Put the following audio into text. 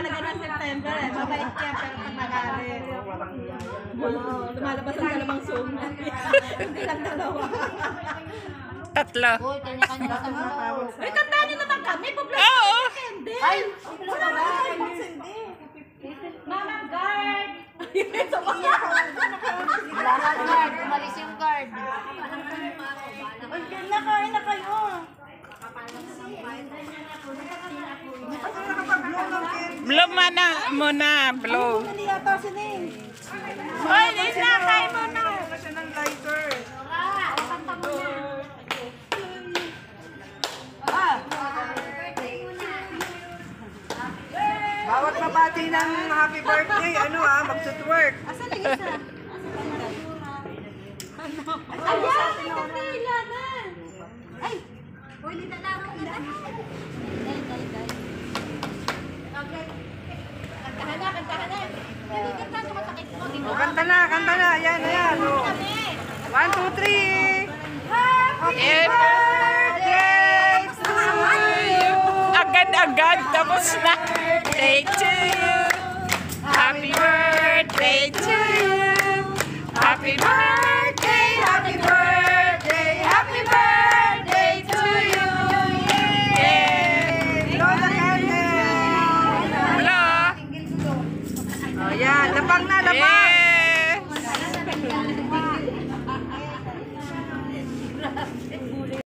talaga ng September eh. Mabait kaya pero pag-agalit. Lumalabas ang dalawang Zoom. Hindi lang dalawa. Tatlo. Uy, kanya-kanya na sabaw. Ay, kantahan niyo naman kami. Oo. Hindi. Ay, Mama guard. wala na guard. Umalis yung guard. Nakain na kayo. Blow muna. Blow. Hindi yata si Ning. Hoy, Lisa, kain mo na. Bawat mabati ng happy birthday, magtutwork. Asan na isa? Ayan, may kandila na. Ay, huli na lang ako na. Kantahan na, kantahan na. Hindi kanta, sumasakit mo. O, kanta na. Ayan. O. 1, 2, 3. Happy birthday to you. Agad-agad, tapos na. Birthday to you. Happy birthday to